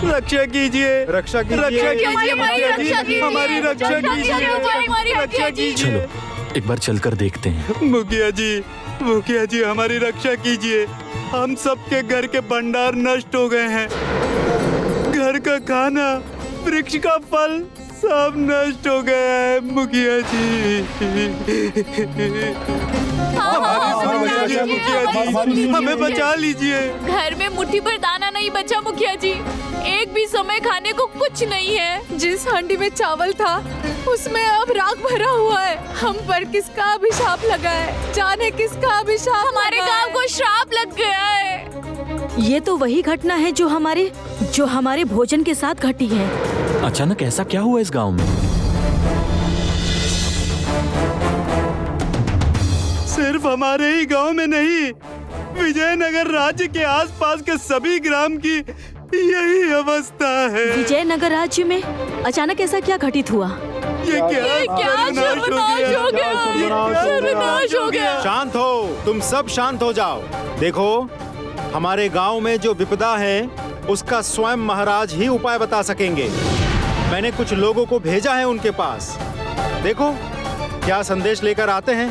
रक्षा कीजिए, रक्षा कीजिए, हमारी रक्षा कीजिए, रक्षा कीजिए। चलो एक बार चलकर देखते हैं। मुखिया जी हमारी रक्षा कीजिए। हम सबके घर के भंडार नष्ट हो गए हैं। घर का खाना, वृक्ष का फल सब नष्ट हो गया है मुखिया जी। मुखिया जी हमें बचा लीजिए। घर में मुट्ठी भर दाना नहीं बचा मुखिया जी। एक भी समय खाने को कुछ नहीं है। जिस हांडी में चावल था उसमें अब राख भरा हुआ है। हम पर किसका अभिशाप लगा है, जाने किसका अभिशाप। हमारे गांव को श्राप लग गया है। ये तो वही घटना है जो हमारे भोजन के साथ घटी है। अचानक ऐसा क्या हुआ इस गांव में? सिर्फ हमारे ही गांव में नहीं, विजयनगर राज्य के आसपास के सभी ग्राम की यही अवस्था है। विजयनगर राज्य में अचानक ऐसा क्या घटित हुआ? ये क्या सर्वनाश हो गया। शांत हो, तुम सब शांत हो जाओ। देखो, हमारे गांव में जो विपदा है उसका स्वयं महाराज ही उपाय बता सकेंगे। मैंने कुछ लोगों को भेजा है उनके पास। देखो क्या संदेश लेकर आते हैं।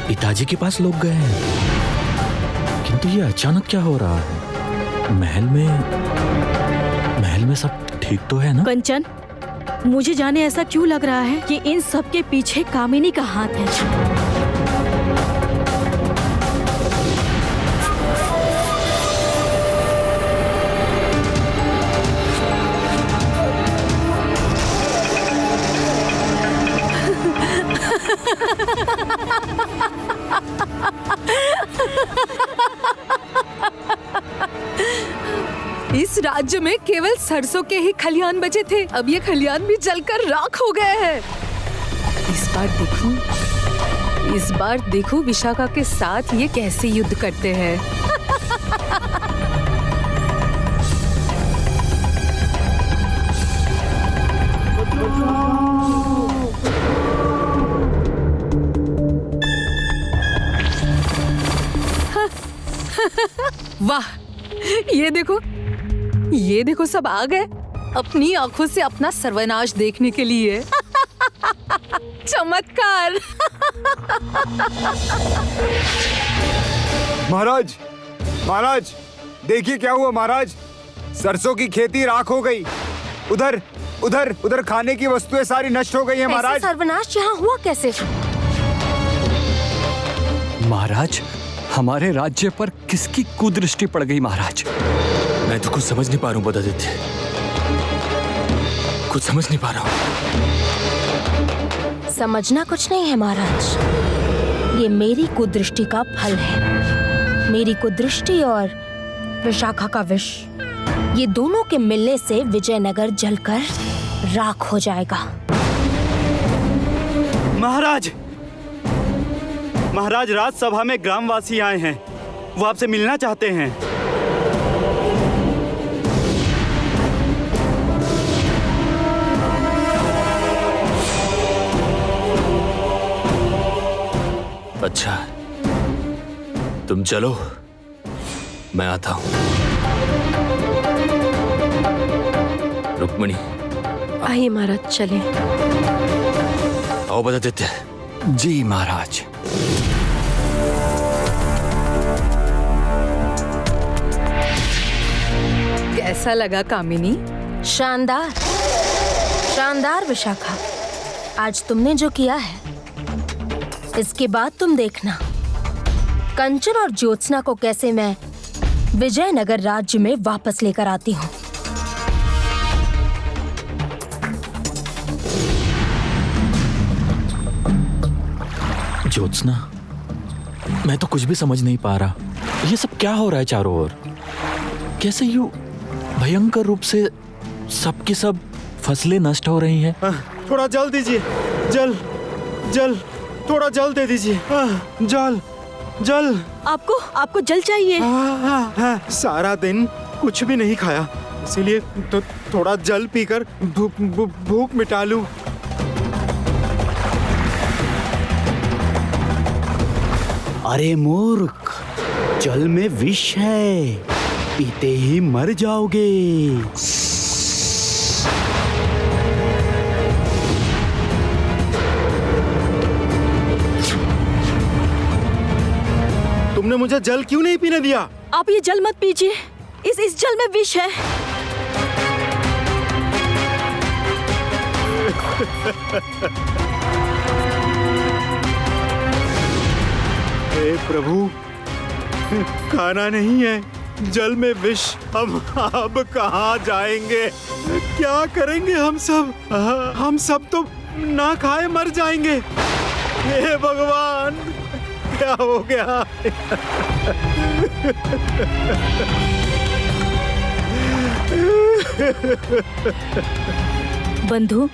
पिताजी के पास लोग गए हैं, किंतु ये अचानक क्या हो रहा है? महल में सब ठीक तो है ना? कंचन, मुझे जाने ऐसा क्यों लग रहा है कि इन सब के पीछे कामिनी का हाथ है। इस राज्य में केवल सरसों के ही खलिहान बचे थे। अब ये खलिहान भी जलकर राख हो गए हैं। इस बार देखो विशाखा के साथ ये कैसे युद्ध करते हैं। वाह, ये देखो सब आ गए अपनी आंखों से अपना सर्वनाश देखने के लिए। चमत्कार। महाराज देखिए क्या हुआ महाराज। सरसों की खेती राख हो गई। उधर खाने की वस्तुएं सारी नष्ट हो गई हैं महाराज। सर्वनाश यहाँ हुआ कैसे? महाराज, हमारे राज्य पर किसकी कुदृष्टि पड़ गई महाराज? मैं तो कुछ समझ नहीं पा रहा हूँ बदादित्य, कुछ समझ नहीं पा रहा हूँ। समझना कुछ नहीं है महाराज, ये मेरी कुदृष्टि का फल है। मेरी कुदृष्टि और विशाखा का विष, ये दोनों के मिलने से विजयनगर जलकर राख हो जाएगा। महाराज राजसभा में ग्रामवासी आए हैं, वो आपसे मिलना चाहते हैं। अच्छा, तुम चलो, मैं आता हूं। रुक्मिणी, आइए महाराज, चलें। आओ बदादित्य। जी महाराज। कैसा लगा कामिनी? शानदार, शानदार विशाखा। आज तुमने जो किया है, इसके बाद तुम देखना कंचन और ज्योत्सना को कैसे मैं विजयनगर राज्य में वापस लेकर आती हूँ। ज्योत्सना, मैं तो कुछ भी समझ नहीं पा रहा। ये सब क्या हो रहा है चारों ओर? कैसे यूं भयंकर रूप से सबकी सब फसलें नष्ट हो रही हैं? थोड़ा जल दीजिए, जल थोड़ा जल दे दीजिए। जल। आपको जल चाहिए? सारा दिन कुछ भी नहीं खाया, इसीलिए तो थोड़ा जल पीकर भूख मिटा लूं। अरे मूर्ख, जल में विष है, पीते ही मर जाओगे। मुझे जल क्यों नहीं पीने दिया? आप ये जल मत पीजिए, इस जल में विष है। हे प्रभु, खाना नहीं है, जल में विष। हम अब कहाँ जाएंगे? क्या करेंगे हम सब? हम सब तो ना खाए मर जाएंगे। हे भगवान, क्या हो गया? बंधु,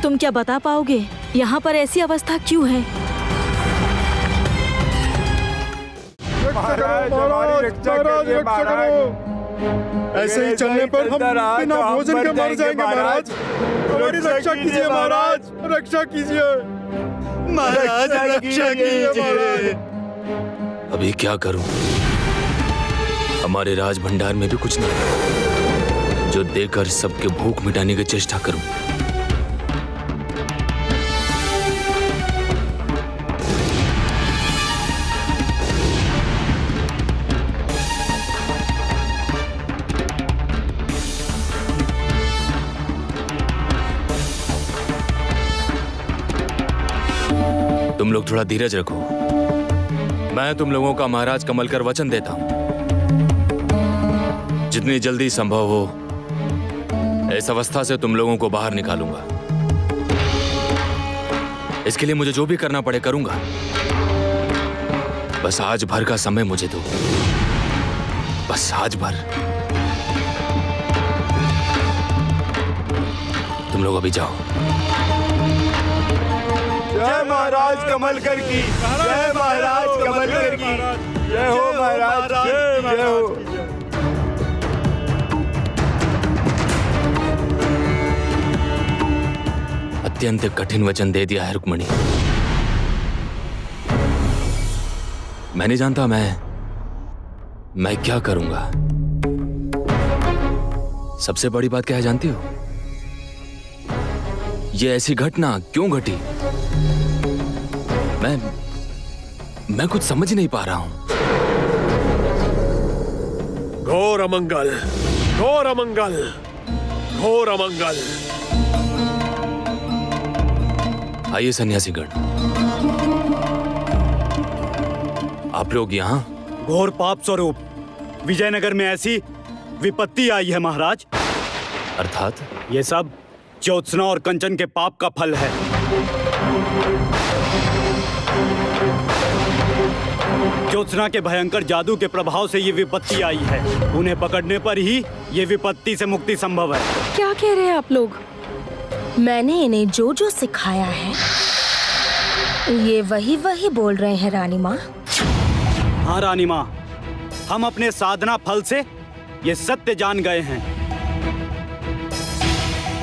तुम क्या बता पाओगे यहाँ पर ऐसी अवस्था क्यों है? महाराज, हमारी रक्षा कीजिए महाराज। ऐसे ही चलने पर हम बिना भोजन के मर जाएंगे महाराज। हमारी रक्षा कीजिए महाराज, रक्षा कीजिए महाराज, रक्षा कीजिए। अभी क्या करूं? हमारे राज भंडार में भी कुछ नहीं जो देकर सबके भूख मिटाने की चेष्टा करूं। तुम लोग थोड़ा धीरज रखो। मैं तुम लोगों का महाराज कमल कर वचन देता हूं, जितनी जल्दी संभव हो इस अवस्था से तुम लोगों को बाहर निकालूंगा। इसके लिए मुझे जो भी करना पड़े करूंगा। बस आज भर का समय मुझे दो, बस आज भर। तुम लोग अभी जाओ। जय महाराज कमलकर की, जय महाराज कमलकर की, जय हो महाराज, जय हो। अत्यंत कठिन वचन दे दिया है रुक्मणी। मैं नहीं जानता मैं क्या करूंगा। सबसे बड़ी बात क्या है जानती हो? ये ऐसी घटना क्यों घटी? मैं कुछ समझ नहीं पा रहा हूं। घोर अमंगल, घोर अमंगल, घोर अमंगल। आइए सन्यासीगण, आप लोग यहाँ? घोर पाप स्वरूप विजयनगर में ऐसी विपत्ति आई है महाराज। अर्थात? ये सब ज्योत्सना और कंचन के पाप का फल है। ज्योत्सना के भयंकर जादू के प्रभाव से ये विपत्ति आई है। उन्हें पकड़ने पर ही ये विपत्ति से मुक्ति संभव है। क्या कह रहे हैं आप लोग? मैंने इन्हें जो जो सिखाया है ये वही बोल रहे हैं रानी माँ। हाँ रानी माँ, हम अपने साधना फल से ये सत्य जान गए हैं।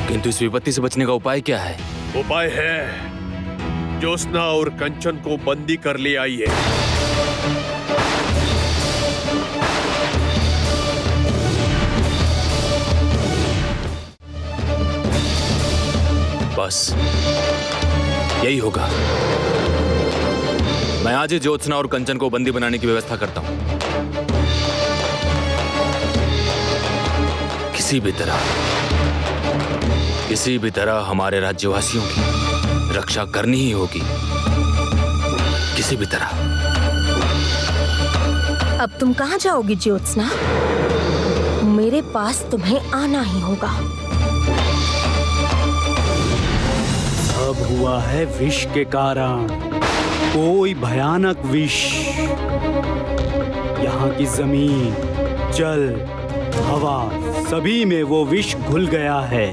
किंतु इस विपत्ति से बचने का उपाय क्या है? उपाय है, ज्योत्सना और कंचन को बंदी कर ले आइए। बस यही होगा। मैं आज ही ज्योत्सना और कंचन को बंदी बनाने की व्यवस्था करता हूं। किसी भी तरह हमारे राज्यवासियों की रक्षा करनी ही होगी, किसी भी तरह। अब तुम कहाँ जाओगी ज्योत्सना? मेरे पास तुम्हें आना ही होगा। सब हुआ है विष के कारण, कोई भयानक विष। यहाँ की जमीन, जल, हवा सभी में वो विष घुल गया है,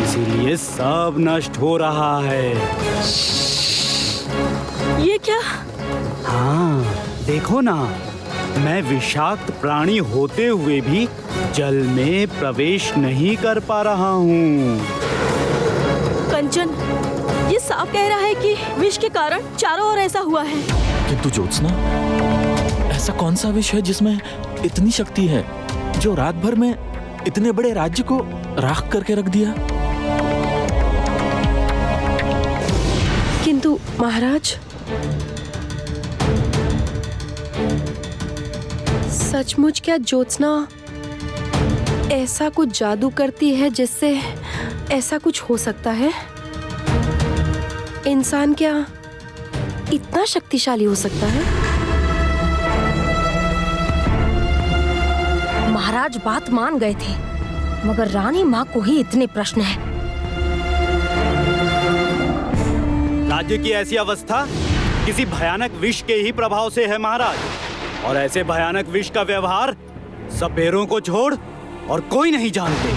इसीलिए सब नष्ट हो रहा है। ये क्या? हाँ देखो ना, मैं विषाक्त प्राणी होते हुए भी जल में प्रवेश नहीं कर पा रहा हूँ। कंचन, ये साफ कह रहा है कि विष के कारण चारों ओर ऐसा हुआ है। किंतु ज्योत्सना, ऐसा कौन सा विष है जिसमें इतनी शक्ति है, जो रात भर में इतने बड़े राज्य को राख करके रख दिया? किंतु महाराज, सचमुच क्या ज्योत्सना ऐसा कुछ जादू करती है जिससे ऐसा कुछ हो सकता है? इंसान क्या इतना शक्तिशाली हो सकता है? महाराज बात मान गए थे, मगर रानी माँ को ही इतने प्रश्न हैं। राज्य की ऐसी अवस्था किसी भयानक विष के ही प्रभाव से है महाराज, और ऐसे भयानक विष का व्यवहार सपेरों को छोड़ और कोई नहीं जानते।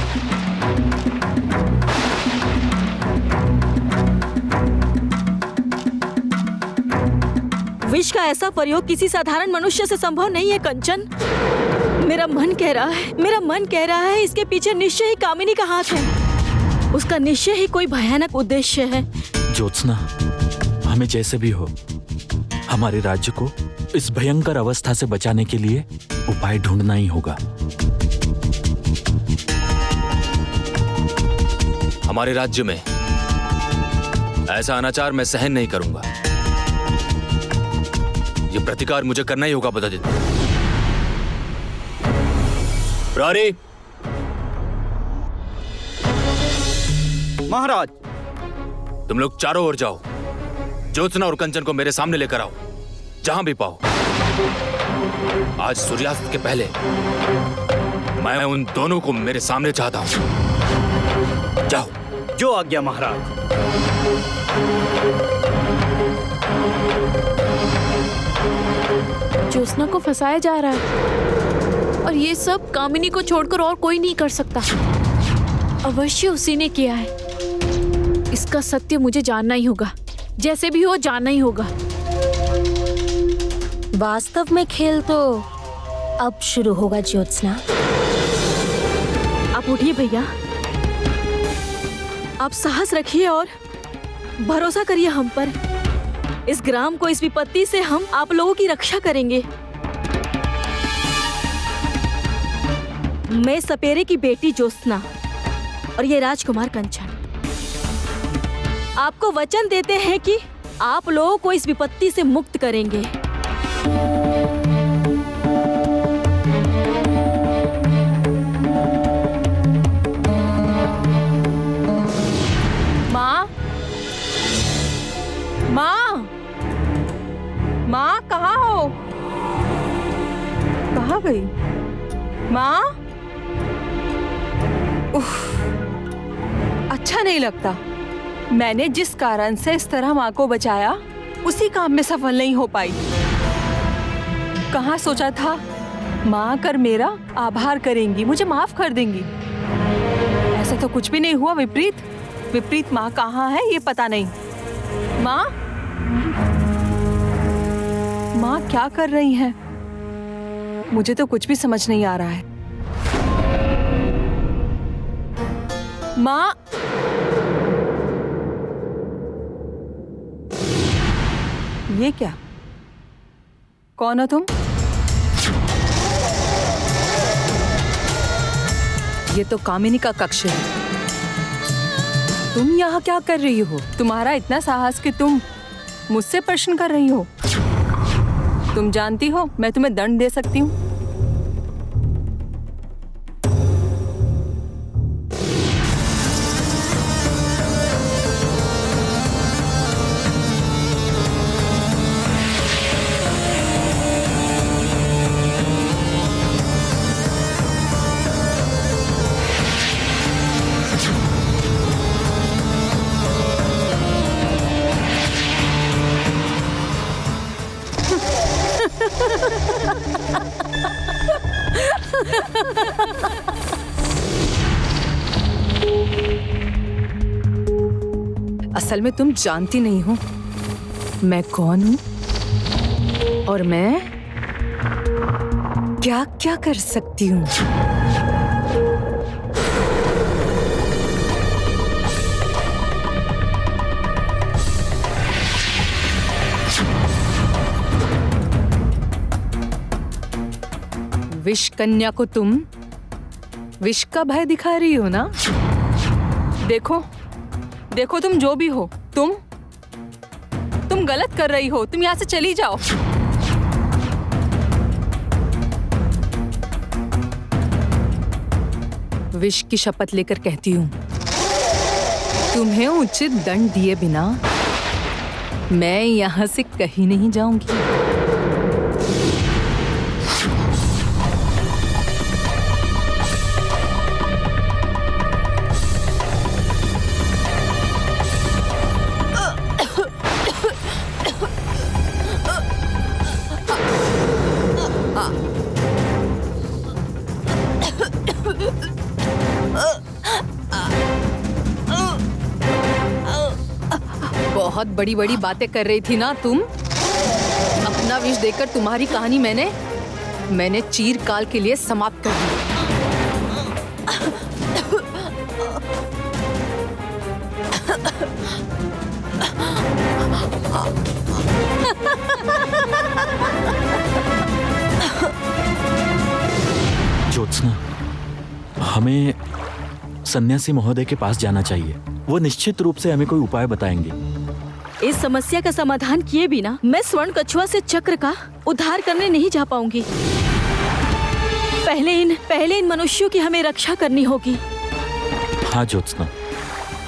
विष का ऐसा प्रयोग किसी साधारण मनुष्य से संभव नहीं है कंचन। मेरा मन कह रहा है इसके पीछे निश्चय ही कामिनी का हाथ है। उसका निश्चय ही कोई भयानक उद्देश्य है। ज्योत्सना, हमें जैसे भी हो हमारे राज्य को इस भयंकर अवस्था से बचाने के लिए उपाय ढूंढना ही होगा। हमारे राज्य में ऐसा अनाचार मैं सहन नहीं करूंगा। ये प्रतिकार मुझे करना ही होगा बदादित्य। प्रहरी। महाराज, तुम लोग चारों ओर जाओ, ज्योत्सना और कंचन को मेरे सामने लेकर आओ, जहां भी पाओ। आज सूर्यास्त के पहले मैं उन दोनों को मेरे सामने चाहता हूं। जाओ। जो आज्ञा महाराज। ज्योत्सना को फंसाया जा रहा है और ये सब कामिनी को छोड़कर और कोई नहीं कर सकता। अवश्य उसी ने किया है। इसका सत्य मुझे जानना ही होगा, जैसे भी हो जानना ही होगा। वास्तव में खेल तो अब शुरू होगा ज्योत्सना। आप उठिए भैया, आप साहस रखिए और भरोसा करिए हम पर। इस ग्राम को, इस विपत्ति से हम आप लोगों की रक्षा करेंगे। मैं सपेरे की बेटी ज्योत्सना और ये राजकुमार कंचन आपको वचन देते हैं कि आप लोगों को इस विपत्ति से मुक्त करेंगे। माँ, माँ, माँ कहाँ हो? कहाँ गई माँ? उफ, अच्छा नहीं लगता। मैंने जिस कारण से इस तरह माँ को बचाया, उसी काम में सफल नहीं हो पाई। कहाँ सोचा था माँ आकर मेरा आभार करेंगी, मुझे माफ कर देंगी। ऐसा तो कुछ भी नहीं हुआ। विपरीत माँ कहाँ है ये पता नहीं। माँ, माँ क्या कर रही हैं? मुझे तो कुछ भी समझ नहीं आ रहा है। माँ, ये क्या? कौन हो तुम? ये तो कामिनी का कक्ष है। तुम यहाँ क्या कर रही हो? तुम्हारा इतना साहस कि तुम मुझसे प्रश्न कर रही हो। तुम जानती हो मैं तुम्हें दंड दे सकती हूँ। असल में तुम जानती नहीं हो मैं कौन हूं और मैं क्या क्या कर सकती हूँ। विष कन्या को तुम विष का भय दिखा रही हो ना? देखो देखो, तुम जो भी हो, तुम गलत कर रही हो। तुम यहाँ से चली जाओ। विश की शपथ लेकर कहती हूँ, तुम्हें उचित दंड दिए बिना मैं यहाँ से कहीं नहीं जाऊंगी। बहुत बड़ी बड़ी बातें कर रही थी ना तुम। अपना विष देकर तुम्हारी कहानी मैंने चीरकाल के लिए समाप्त कर दी। ज्योत्सना, हमें सन्यासी महोदय के पास जाना चाहिए। वो निश्चित रूप से हमें कोई उपाय बताएंगे। इस समस्या का समाधान किए बिना मैं स्वर्ण कछुआ से चक्र का उद्धार करने नहीं जा पाऊंगी। पहले इन मनुष्यों की हमें रक्षा करनी होगी। हाँ ज्योत्सना,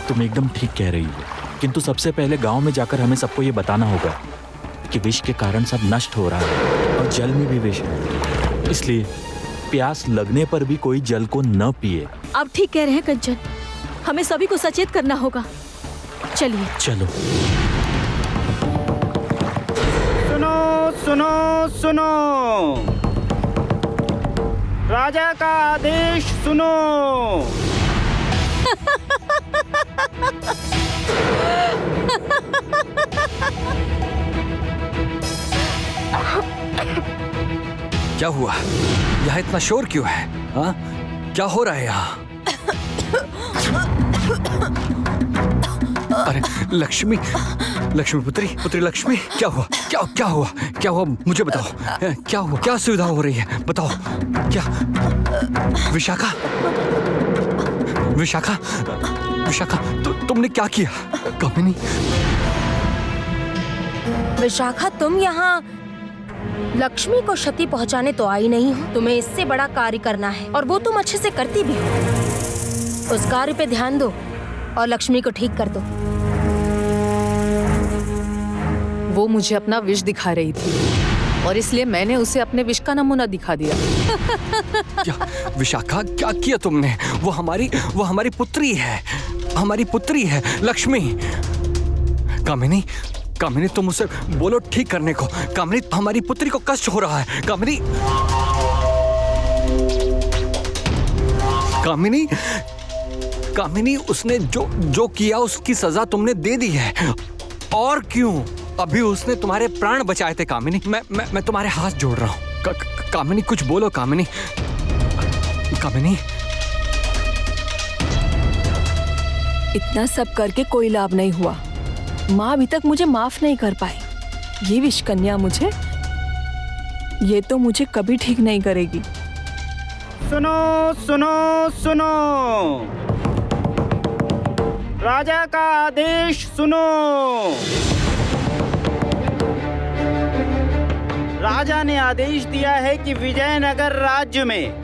तुम एकदम ठीक कह रही हो, किंतु सबसे पहले गांव में जाकर हमें सबको ये बताना होगा कि विष के कारण सब नष्ट हो रहा है और जल में भी विष है। इसलिए प्यास लगने पर भी कोई जल को न पिए। आप ठीक कह रहे हैं कंचन, हमें सभी को सचेत करना होगा। चलिए चलो। सुनो सुनो सुनो, राजा का आदेश सुनो। क्या हुआ? यहाँ इतना शोर क्यों है? हाँ, क्या हो रहा है यहाँ? अरे लक्ष्मी पुत्री लक्ष्मी, क्या हुआ? क्या हुआ? मुझे बताओ, क्या हुआ? क्या सुविधा हो रही है? बताओ। क्या? विशाखा, तुमने क्या किया? कामिनी। विशाखा, तुम यहाँ लक्ष्मी को क्षति पहुँचाने तो आई नहीं हो। तुम्हें इससे बड़ा कार्य करना है और वो तुम अच्छे से करती भी हो। उस कार्य पे ध्यान दो और लक्ष्मी को ठीक कर दो। वो मुझे अपना विष दिखा रही थी और इसलिए मैंने उसे अपने विष का नमूना दिखा दिया। क्या विशाखा, क्या किया तुमने? वो हमारी पुत्री है, हमारी पुत्री है लक्ष्मी। कामिनी, तुम उसे बोलो ठीक करने को। कामिनी, हमारी पुत्री को कष्ट हो रहा है। कामिनी, उसने जो किया उसकी सजा तुमने दे दी है। और क्यों? अभी उसने तुम्हारे प्राण बचाए थे कामिनी। मैं तुम्हारे हाथ जोड़ रहा हूँ। कामिनी, कुछ बोलो कामिनी। इतना सब करके कोई लाभ नहीं हुआ। माँ अभी तक मुझे माफ नहीं कर पाई। ये विष कन्या मुझे कभी ठीक नहीं करेगी। सुनो सुनो सुनो, राजा का आदेश सुनो। राजा ने आदेश दिया है कि विजयनगर राज्य में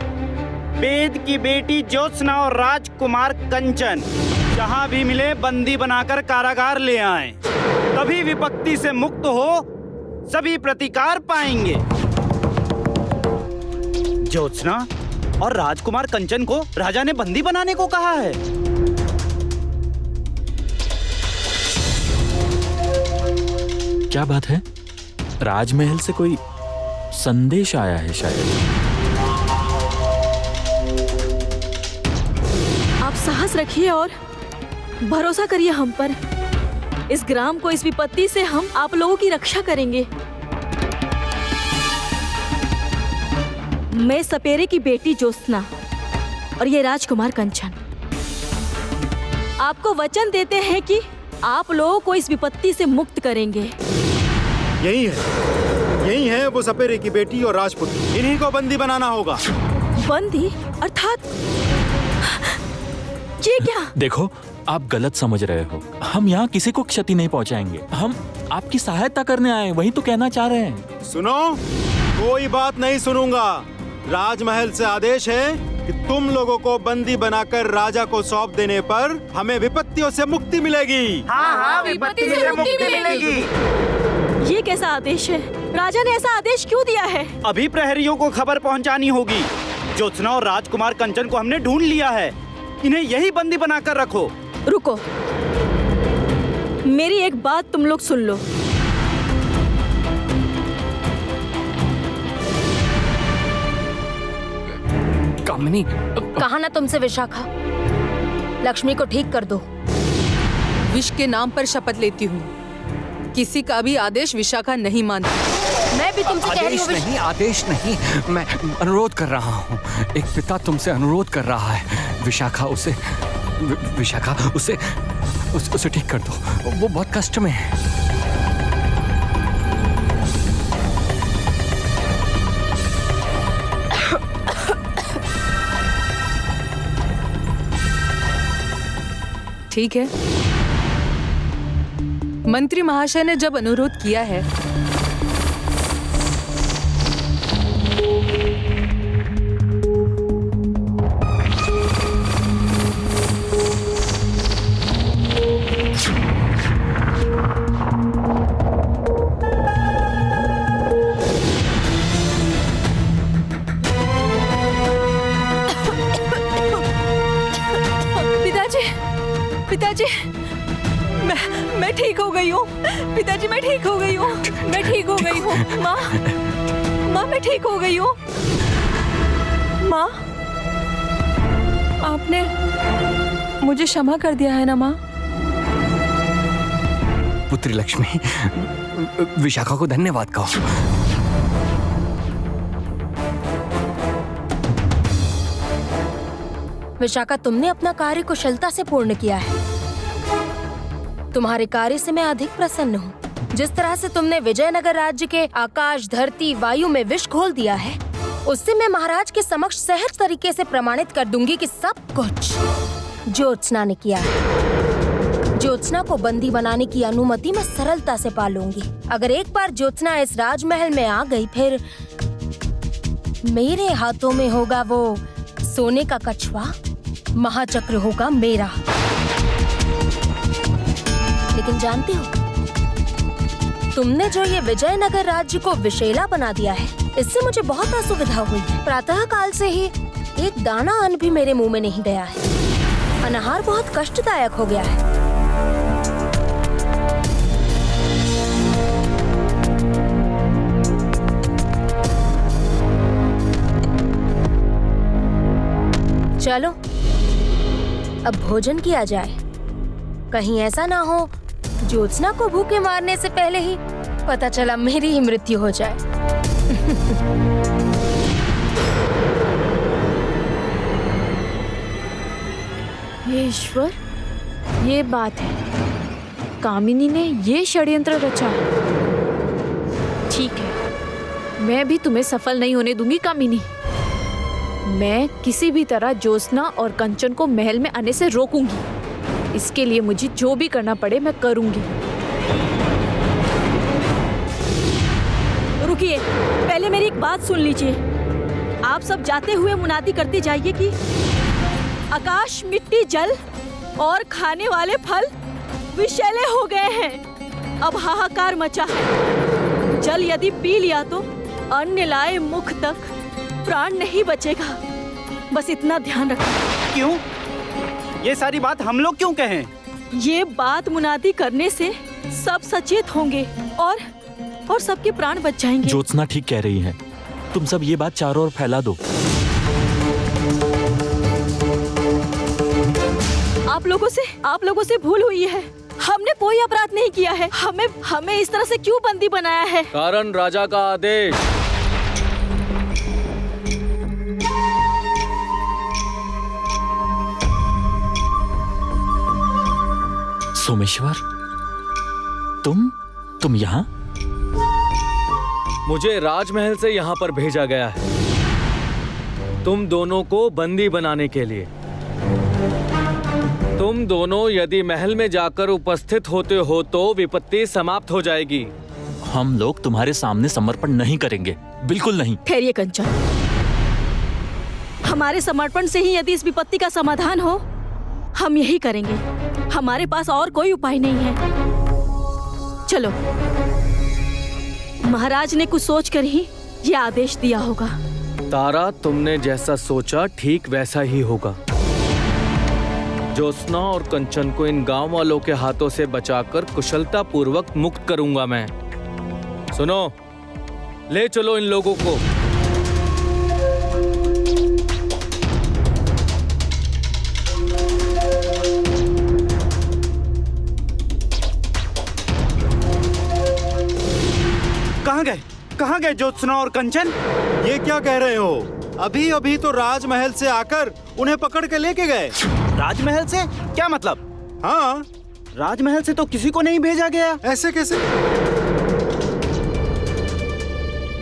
वेद की बेटी ज्योत्सना और राजकुमार कंचन जहां भी मिले बंदी बनाकर कारागार ले आएं। तभी विपत्ति से मुक्त हो सभी प्रतिकार पाएंगे। ज्योत्सना और राजकुमार कंचन को राजा ने बंदी बनाने को कहा है। क्या बात है? राजमहल से कोई संदेश आया है शायद। आप साहस रखिए और भरोसा करिए हम पर। इस ग्राम को, इस विपत्ति से हम आप लोगों की रक्षा करेंगे। मैं सपेरे की बेटी ज्योत्सना और ये राजकुमार कंचन आपको वचन देते हैं कि आप लोगों को इस विपत्ति से मुक्त करेंगे। यही है वो सपेरे की बेटी और राजपुत्र। इन्हीं को बंदी बनाना होगा। बंदी? अर्थात ये क्या? देखो, आप गलत समझ रहे हो। हम यहाँ किसी को क्षति नहीं पहुँचाएंगे। हम आपकी सहायता करने आए, वही तो कहना चाह रहे हैं। सुनो, कोई बात नहीं सुनूंगा। राजमहल से आदेश है कि तुम लोगों को बंदी बनाकर राजा को सौंप देने पर हमें विपत्तियों से मुक्ति मिलेगी। हाँ हाँ, विपत्ति से मुक्ति मिलेगी। ये कैसा आदेश है? राजा ने ऐसा आदेश क्यों दिया है? अभी प्रहरियों को खबर पहुंचानी होगी। ज्योत्सना और राजकुमार कंचन को हमने ढूंढ लिया है। इन्हें यही बंदी बनाकर रखो। रुको, मेरी एक बात तुम लोग सुन लो। कामिनी, कहा ना तुमसे विशाखा, लक्ष्मी को ठीक कर दो। विश के नाम पर शपथ लेती हूँ, किसी का भी आदेश विशाखा नहीं मानती। मैं भी तुमसे कह रही आदेश हूँ नहीं, आदेश नहीं, मैं अनुरोध कर रहा हूँ। एक पिता तुमसे अनुरोध कर रहा है। विशाखा उसे उसे ठीक कर दो, वो बहुत कष्ट में है। ठीक है, मंत्री महाशय ने जब अनुरोध किया है पिताजी, मैं ठीक हो गई हूँ। पिताजी, मैं ठीक हो गई हूँ। मैं ठीक हो गई हूँ। माँ, मैं ठीक हो गई हूँ। माँ, आपने मुझे क्षमा कर दिया है ना माँ? पुत्री लक्ष्मी, विशाखा को धन्यवाद कहो। विशाखा, तुमने अपना कार्य कुशलता से पूर्ण किया है। तुम्हारे कार्य से मैं अधिक प्रसन्न हूँ। जिस तरह से तुमने विजयनगर राज्य के आकाश, धरती, वायु में विष घोल दिया है, उससे मैं महाराज के समक्ष सहज तरीके से प्रमाणित कर दूंगी कि सब कुछ ज्योत्सना ने किया है। ज्योत्सना को बंदी बनाने की अनुमति मैं सरलता से पा लूंगी। अगर एक बार ज्योत्सना इस राजमहल में आ गई, फिर मेरे हाथों में होगा वो सोने का कछुआ, महाचक्र होगा मेरा। लेकिन जानती हो, तुमने जो ये विजयनगर राज्य को विषैला बना दिया है, इससे मुझे बहुत असुविधा हुई है। प्रातः काल से ही एक दाना अन्न भी मेरे मुंह में नहीं गया है। अनाहार बहुत कष्टदायक हो गया है। चलो, अब भोजन किया जाए। कहीं ऐसा ना हो ज्योत्सना को भूखे मारने से पहले ही पता चला मेरी ही मृत्यु हो जाए। हे ईश्वर, ये बात है, कामिनी ने ये षड्यंत्र रचा। ठीक है, मैं भी तुम्हें सफल नहीं होने दूंगी कामिनी। मैं किसी भी तरह ज्योत्सना और कंचन को महल में आने से रोकूंगी। इसके लिए मुझे जो भी करना पड़े मैं करूंगी। रुकिए, पहले मेरी एक बात सुन लीजिए। आप सब जाते हुए मुनादी करते जाइए कि आकाश, मिट्टी, जल और खाने वाले फल विषैले हो गए हैं। अब हाहाकार मचा है। जल यदि पी लिया तो अन्न लाए मुख तक प्राण नहीं बचेगा। बस इतना ध्यान रखें। क्यों? ये सारी बात हम लोग क्यों कहें? ये बात मुनादी करने से सब सचेत होंगे और सबके प्राण बच जाएंगे। ज्योत्सना ठीक कह रही है। तुम सब ये बात चारों ओर फैला दो। आप लोगों से भूल हुई है। हमने कोई अपराध नहीं किया है। हमें इस तरह से क्यों बंदी बनाया है? कारण राजा का आदेश। सोमेश्वर, तुम यहाँ? मुझे राजमहल से यहाँ पर भेजा गया है, तुम दोनों को बंदी बनाने के लिए। तुम दोनों यदि महल में जाकर उपस्थित होते हो तो विपत्ति समाप्त हो जाएगी। हम लोग तुम्हारे सामने समर्पण नहीं करेंगे, बिल्कुल नहीं। ठहरिए कंचन, हमारे समर्पण से ही यदि इस विपत्ति का समाधान हो, हम यही करेंगे। हमारे पास और कोई उपाय नहीं है। चलो, महाराज ने कुछ सोचकर ही ये आदेश दिया होगा। तारा, तुमने जैसा सोचा ठीक वैसा ही होगा। ज्योत्सना और कंचन को इन गांव वालों के हाथों से बचाकर कुशलता पूर्वक मुक्त करूंगा मैं। सुनो, ले चलो इन लोगों को। कहाँ गए ज्योत्सना और कंचन? ये क्या कह रहे हो? अभी अभी तो राजमहल से आकर उन्हें पकड़ के लेके गए। राजमहल से? क्या मतलब? हाँ, राजमहल से तो किसी को नहीं भेजा गया। ऐसे कैसे?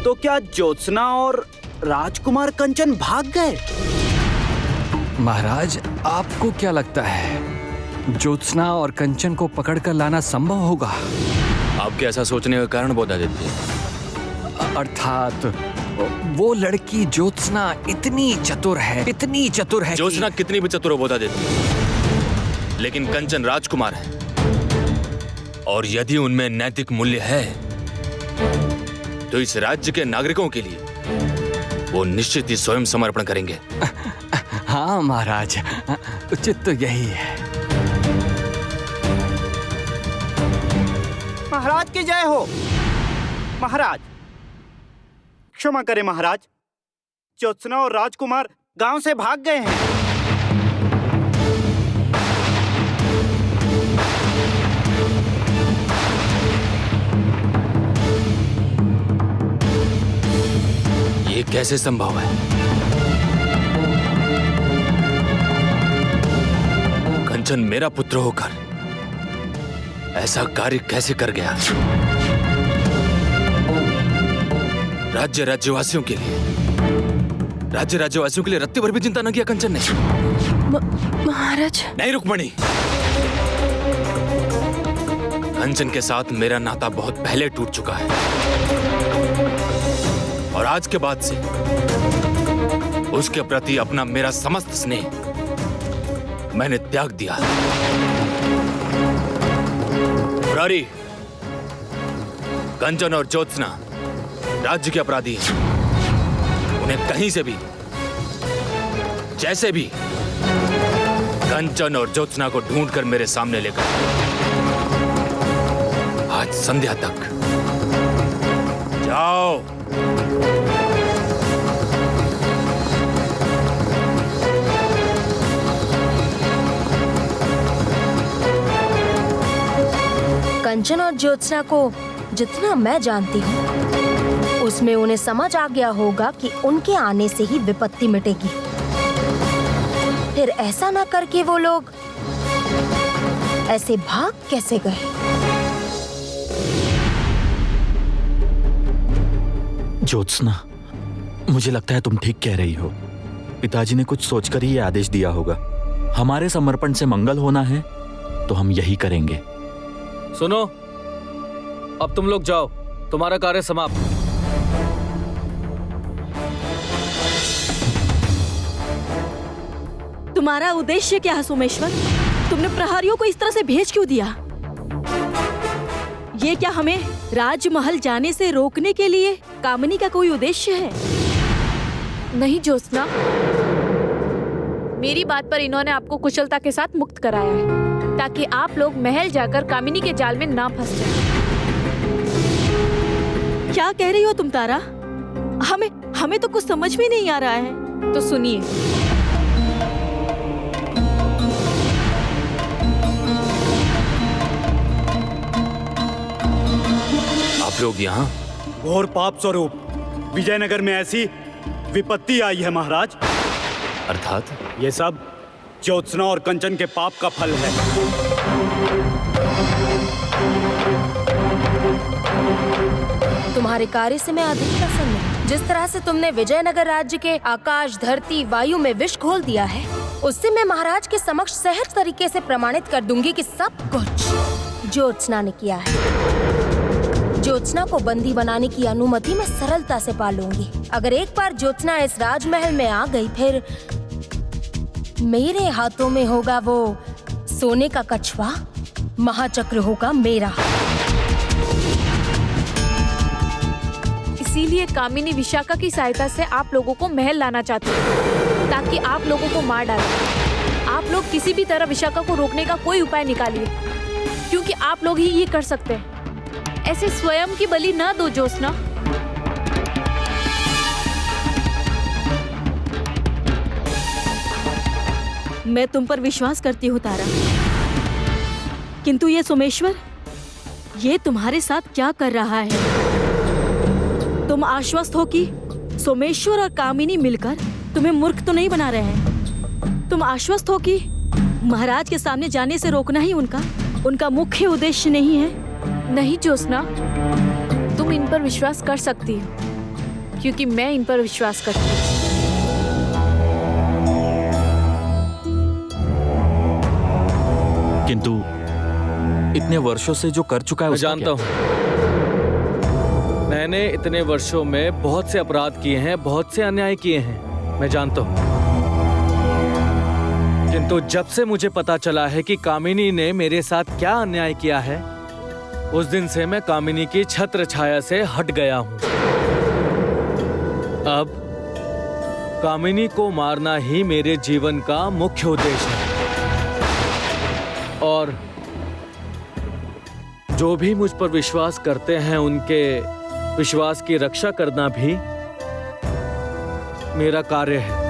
तो क्या ज्योत्सना और राजकुमार कंचन भाग गए? महाराज, आपको क्या लगता है ज्योत्सना और कंचन को पकड़कर लाना संभव होगा? आपके ऐसा सोचने का कारण बता देती है। अर्थात वो लड़की ज्योत्सना इतनी चतुर है, इतनी चतुर है। ज्योत्सना कितनी भी चतुर बता देती है, लेकिन कंचन राजकुमार है, और यदि उनमें नैतिक मूल्य है तो इस राज्य के नागरिकों के लिए वो निश्चित ही स्वयं समर्पण करेंगे। हाँ महाराज, उचित तो यही है। महाराज की जय हो। महाराज, क्षमा करें महाराज, ज्योत्सना और राजकुमार गांव से भाग गए हैं। ये कैसे संभव है? कंचन मेरा पुत्र होकर ऐसा कार्य कैसे कर गया? राज्यवासियों के लिए रत्ती भर भी चिंता न किया कंचन ने। महाराज। नहीं रुक्मणी, कंचन के साथ मेरा नाता बहुत पहले टूट चुका है, और आज के बाद से उसके प्रति अपना मेरा समस्त स्नेह मैंने त्याग दिया। मुरारी, कंचन और ज्योत्सना राज्य के अपराधी हैं। उन्हें कहीं से भी, जैसे भी, कंचन और ज्योत्सना को ढूंढकर मेरे सामने लेकर आज संध्या तक जाओ। कंचन और ज्योत्सना को जितना मैं जानती हूँ, उसमें उन्हें समझ आ गया होगा कि उनके आने से ही विपत्ति मिटेगी। फिर ऐसा ना करके वो लोग ऐसे भाग कैसे गए? ज्योत्सना, मुझे लगता है तुम ठीक कह रही हो। पिताजी ने कुछ सोचकर ही ये आदेश दिया होगा। हमारे समर्पण से मंगल होना है तो हम यही करेंगे। सुनो, अब तुम लोग जाओ, तुम्हारा कार्य समाप्त। तुम्हारा उद्देश्य क्या है सोमेश्वर? तुमने प्रहरियों को इस तरह से भेज क्यों दिया? ये क्या हमें राजमहल जाने से रोकने के लिए कामिनी का कोई उद्देश्य है? नहीं ज्योत्सना, मेरी बात पर इन्होंने आपको कुशलता के साथ मुक्त कराया है, ताकि आप लोग महल जाकर कामिनी के जाल में ना फंस जाएं। क्या कह रही हो तुम तारा? हमें तो कुछ समझ में नहीं आ रहा है। तो सुनिए, आप लोग यहाँ? घोर पाप स्वरूप विजयनगर में ऐसी विपत्ति आई है महाराज। अर्थात? ये सब ज्योत्सना और कंचन के पाप का फल है। तुम्हारे कार्य से मैं अधिक प्रसन्न हूँ। जिस तरह से तुमने विजयनगर राज्य के आकाश, धरती, वायु में विष घोल दिया है, उससे मैं महाराज के समक्ष सहज तरीके से प्रमाणित कर दूंगी कि सब कुछ ज्योत्सना ने किया है। ज्योत्सना को बंदी बनाने की अनुमति मैं सरलता से पा लूंगी। अगर एक बार ज्योत्सना इस राजमहल में आ गई, फिर मेरे हाथों में होगा वो सोने का कछुआ, महाचक्र होगा मेरा। इसीलिए कामिनी विशाखा की सहायता से आप लोगों को महल लाना चाहती है, ताकि आप लोगों को मार डाले। आप लोग किसी भी तरह विशाखा को रोकने का कोई उपाय निकालिए, क्योंकि आप लोग ही ये कर सकते हैं। ऐसे स्वयं की बलि न दो ज्योत्सना। मैं तुम पर विश्वास करती हूँ तारा, किंतु ये सोमेश्वर, ये तुम्हारे साथ क्या कर रहा है? तुम आश्वस्त हो कि सोमेश्वर और कामिनी मिलकर तुम्हें मूर्ख तो नहीं बना रहे हैं? तुम आश्वस्त हो कि महाराज के सामने जाने से रोकना ही उनका मुख्य उद्देश्य नहीं है? नहीं ज्योत्सना, तुम इन पर विश्वास कर सकती हो, क्योंकि मैं इन पर विश्वास करती हूँ। किंतु इतने वर्षों से जो कर चुका है मैं उसका जानता हूँ। मैंने इतने वर्षों में बहुत से अपराध किए हैं, बहुत से अन्याय किए हैं, मैं जानता हूँ। किंतु जब से मुझे पता चला है कि कामिनी ने मेरे साथ क्या अन्याय किया है, उस दिन से मैं कामिनी की छत्र छाया से हट गया हूँ। अब कामिनी को मारना ही मेरे जीवन का मुख्य उद्देश्य है, और जो भी मुझ पर विश्वास करते हैं उनके विश्वास की रक्षा करना भी मेरा कार्य है।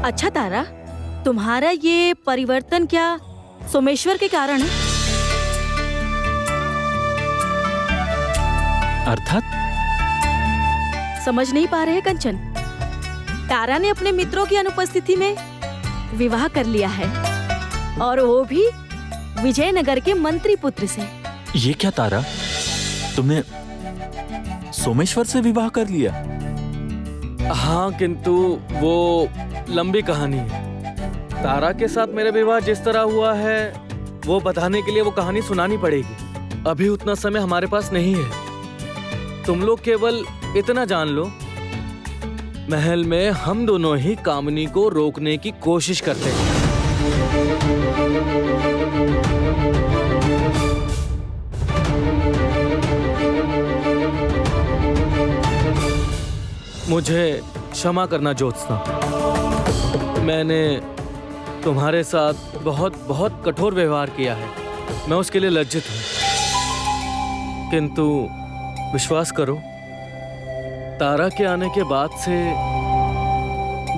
अच्छा तारा, तुम्हारा ये परिवर्तन क्या सोमेश्वर के कारण है? अर्थात समझ नहीं पा रहे कंचन? तारा ने अपने मित्रों की अनुपस्थिति में विवाह कर लिया है, और वो भी विजयनगर के मंत्री पुत्र से। ये क्या तारा, तुमने सोमेश्वर से विवाह कर लिया? हाँ, किंतु वो लंबी कहानी है। तारा के साथ मेरा विवाह जिस तरह हुआ है वो बताने के लिए वो कहानी सुनानी पड़ेगी। अभी उतना समय हमारे पास नहीं है। तुम लोग केवल इतना जान लो, महल में हम दोनों ही कामिनी को रोकने की कोशिश करते हैं। मुझे क्षमा करना ज्योत्सना, मैंने तुम्हारे साथ बहुत बहुत कठोर व्यवहार किया है। मैं उसके लिए लज्जित हूँ, किंतु विश्वास करो, तारा के आने के बाद से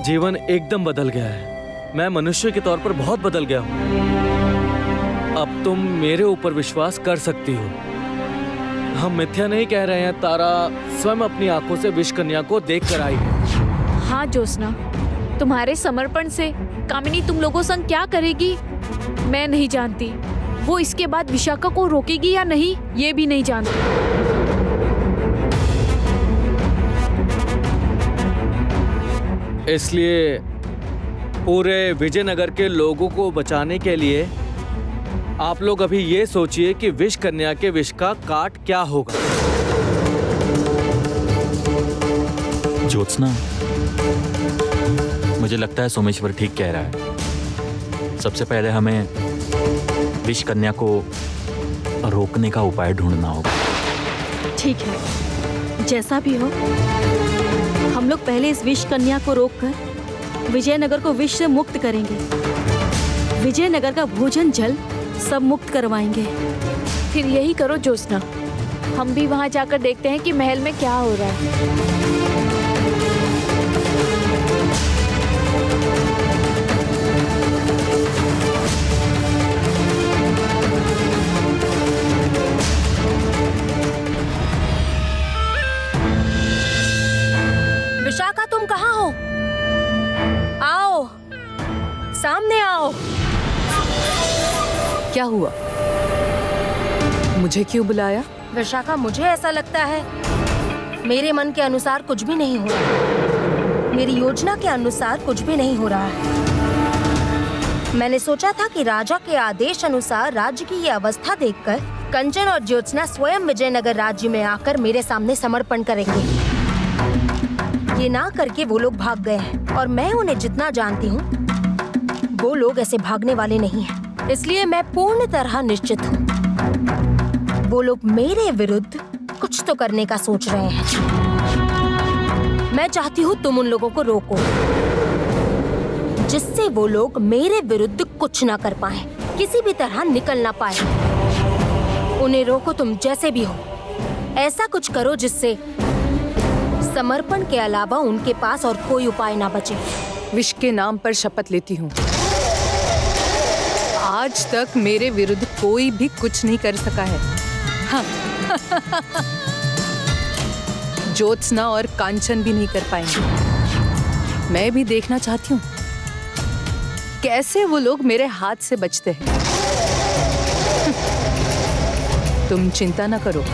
जीवन एकदम बदल गया है। मैं मनुष्य के तौर पर बहुत बदल गया हूँ। अब तुम मेरे ऊपर विश्वास कर सकती हो। हम मिथ्या नहीं कह रहे हैं, तारा स्वयं अपनी आंखों से विष कन्या को देख कर आई है। हाँ ज्योत्सना, तुम्हारे समर्पण से कामिनी तुम लोगों संग क्या करेगी मैं नहीं जानती। वो इसके बाद विशाखा को रोकेगी या नहीं ये भी नहीं जानती। इसलिए पूरे विजयनगर के लोगों को बचाने के लिए आप लोग अभी ये सोचिए कि विष कन्या के विष का काट क्या होगा। ज्योत्सना, मुझे लगता है सोमेश्वर ठीक कह रहा है। सबसे पहले हमें विष कन्या को रोकने का उपाय ढूंढना होगा। ठीक है, जैसा भी हो, हम लोग पहले इस विष कन्या को रोककर विजयनगर को विष से मुक्त करेंगे। विजयनगर का भोजन जल सब मुक्त करवाएंगे। फिर यही करो ज्योत्सना, हम भी वहां जाकर देखते हैं कि महल में क्या हो रहा है। विशाखा, तुम कहाँ हो? आओ, सामने आओ। क्या हुआ? मुझे क्यों बुलाया? विशाखा, मुझे ऐसा लगता है मेरे मन के अनुसार कुछ भी नहीं हो रहा। मेरी योजना के अनुसार कुछ भी नहीं हो रहा है। मैंने सोचा था कि राजा के आदेश अनुसार राज्य की ये अवस्था देखकर कंचन और ज्योत्सना स्वयं विजयनगर राज्य में आकर मेरे सामने समर्पण करेंगे। ये ना करके वो लोग भाग गए हैं और मैं उन्हें जितना जानती हूँ वो लोग ऐसे भागने वाले नहीं हैं। इसलिए मैं पूर्ण तरह निश्चित हूँ वो लोग मेरे विरुद्ध कुछ तो करने का सोच रहे हैं। मैं चाहती हूँ तुम उन लोगों को रोको जिससे वो लोग मेरे विरुद्ध कुछ ना कर पाए, किसी भी तरह निकल ना पाए। उन्हें रोको तुम जैसे भी हो। ऐसा कुछ करो जिससे समर्पण के अलावा उनके पास और कोई उपाय ना बचे। विश के नाम पर शपथ लेती हूँ, आज तक मेरे विरुद्ध कोई भी कुछ नहीं कर सका है। हाँ। ज्योत्सना और कांचन भी नहीं कर पाएंगे। मैं भी देखना चाहती हूँ कैसे वो लोग मेरे हाथ से बचते हैं। तुम चिंता ना करो।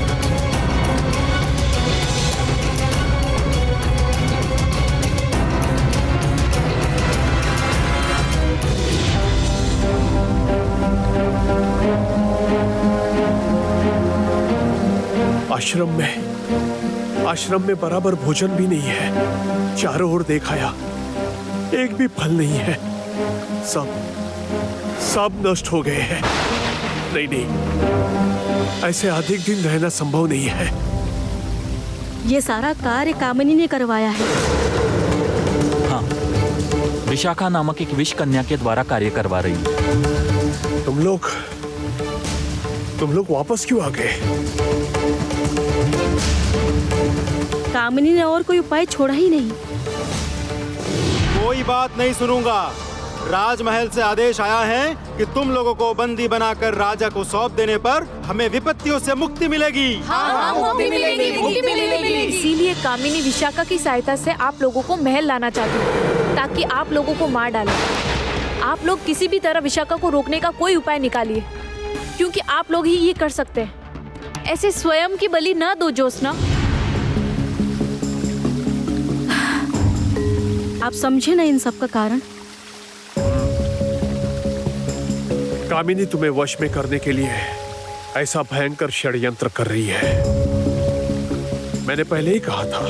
आश्रम में बराबर भोजन भी नहीं है। चारों ओर देखाया, एक भी फल नहीं है। सब नष्ट हो गए हैं। नहीं, ऐसे अधिक दिन रहना संभव नहीं है। ये सारा कार्य कामिनी ने करवाया है। हाँ, विशाखा नामक एक विष कन्या के द्वारा कार्य करवा रही है। तुम लोग वापस क्यों आ गए? कामिनी ने और कोई उपाय छोड़ा ही नहीं। कोई बात नहीं सुनूंगा। राजमहल से आदेश आया है कि तुम लोगों को बंदी बनाकर राजा को सौंप देने पर हमें विपत्तियों से मुक्ति मिलेगी। मुक्ति मिलेगी। इसीलिए कामिनी विशाखा की सहायता से आप लोगों को महल लाना चाहती है ताकि आप लोगों को मार डाले। आप लोग किसी भी तरह विशाखा को रोकने का कोई उपाय निकालिए, क्योंकि आप लोग ही ये कर सकते हैं। ऐसे स्वयं की बलि ना दो ज्योत्सना। आप समझे ना इन सब का कारण। कामिनी तुम्हें वश में करने के लिए ऐसा भयंकर षड्यंत्र कर रही है। मैंने पहले ही कहा था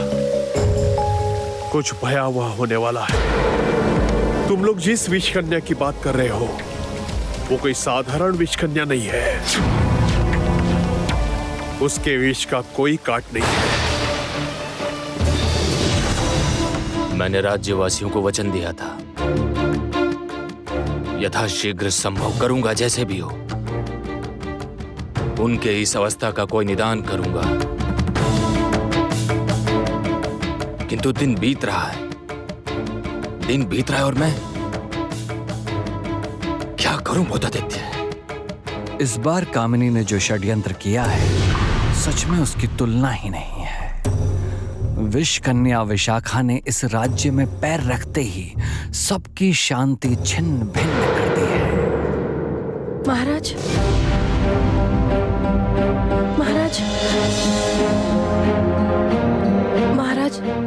कुछ भयावह होने वाला है। तुम लोग जिस विष कन्या की बात कर रहे हो वो कोई साधारण विष कन्या नहीं है। उसके विष का कोई काट नहीं है। मैंने राज्यवासियों को वचन दिया था, यथाशीघ्र संभव करूंगा, जैसे भी हो उनके इस अवस्था का कोई निदान करूंगा। किंतु दिन बीत रहा है और मैं क्या करूं भूतादित्य? इस बार कामिनी ने जो षड्यंत्र किया है सच में उसकी तुलना ही नहीं है। विष कन्या विशाखा ने इस राज्य में पैर रखते ही सबकी शांति छिन्न भिन्न कर दी है। महाराज,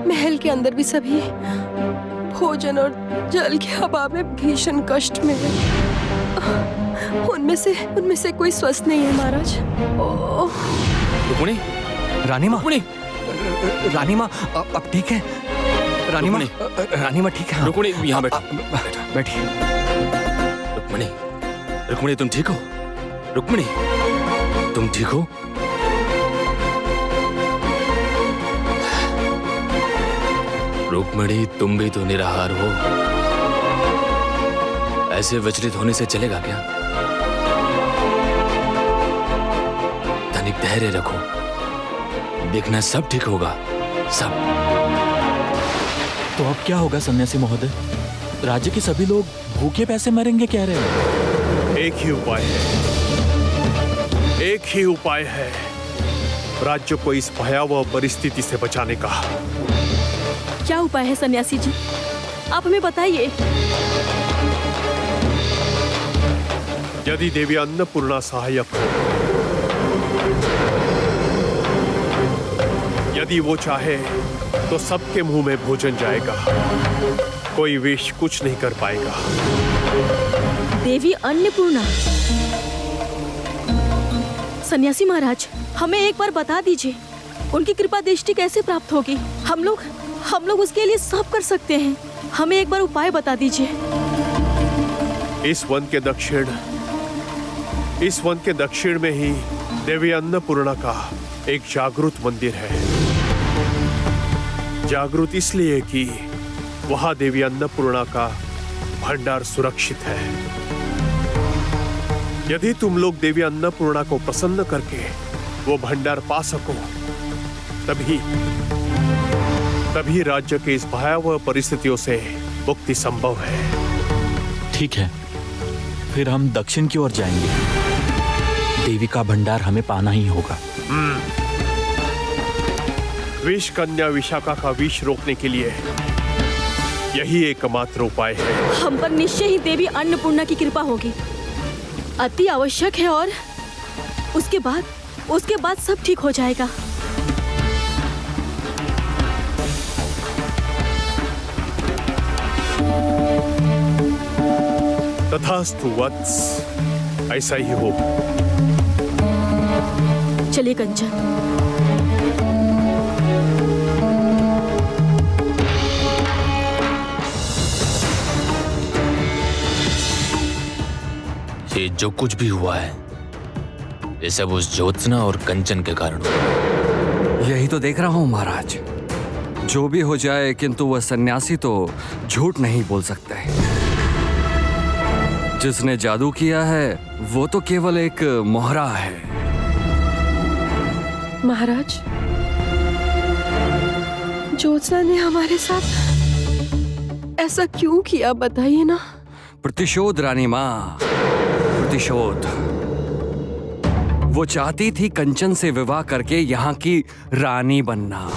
महल के अंदर भी सभी भोजन और जल के अभाव में भीषण कष्ट में है। उनमें से कोई स्वस्थ नहीं है महाराज। रुक्मिणी, रानी माँ अब ठीक है? रानी माँ ठीक है? रुक्मिणी यहाँ बैठिए। रुक्मिणी तुम ठीक हो? रुक्मिणी तुम ठीक हो? रुक्मिणी तुम भी तो निराहार हो। ऐसे विचलित होने से चलेगा क्या? तनिक धैर्य रखो, देखना सब ठीक होगा, सब। तो अब क्या होगा सन्यासी महोदय? राज्य के सभी लोग भूखे पैसे मरेंगे कह रहे हो? एक ही उपाय है राज्य को इस भयावह परिस्थिति से बचाने का। क्या उपाय है सन्यासी जी, आप हमें बताइए। यदि देवी अन्नपूर्णा सहायक हो, यदि वो चाहे तो सबके मुंह में भोजन जाएगा। कोई विष कुछ नहीं कर पाएगा। देवी अन्नपूर्णा। सन्यासी महाराज, हमें एक बार बता दीजिए, उनकी कृपा दृष्टि कैसे प्राप्त होगी? हम लोग उसके लिए सब कर सकते हैं। हमें एक बार उपाय बता दीजिए। इस वन के दक्षिण में ही देवी अन्नपूर्णा का एक जागृत मंदिर है। जागृत इसलिए कि वहां देवी अन्नपूर्णा का भंडार सुरक्षित है। यदि तुम लोग देवी अन्नपूर्णा को प्रसन्न करके वो भंडार पा सको, तभी राज्य के इस भयावह परिस्थितियों से मुक्ति संभव है। ठीक है, फिर हम दक्षिण की ओर जाएंगे। देवी का भंडार हमें पाना ही होगा। विष कन्या विशाखा का विष रोकने के लिए यही एकमात्र उपाय है। हम पर निश्चय ही देवी अन्नपूर्णा की कृपा होगी, अति आवश्यक है। और उसके बाद सब ठीक हो जाएगा। तथास्तु वत्स, ऐसा ही हो। चलिए कंचन। ये जो कुछ भी हुआ है, ये सब उस ज्योत्सना और कंचन के कारण हुआ। यही तो देख रहा हूँ महाराज। जो भी हो जाए, किंतु वह सन्यासी तो झूठ नहीं बोल सकते। जिसने जादू किया है वो तो केवल एक मोहरा है। महाराज, ज्योत्सना ने हमारे साथ ऐसा क्यों किया, बताइए ना। प्रतिशोध रानी माँ, प्रतिशोध। वो चाहती थी कंचन से विवाह करके यहाँ की रानी बनना।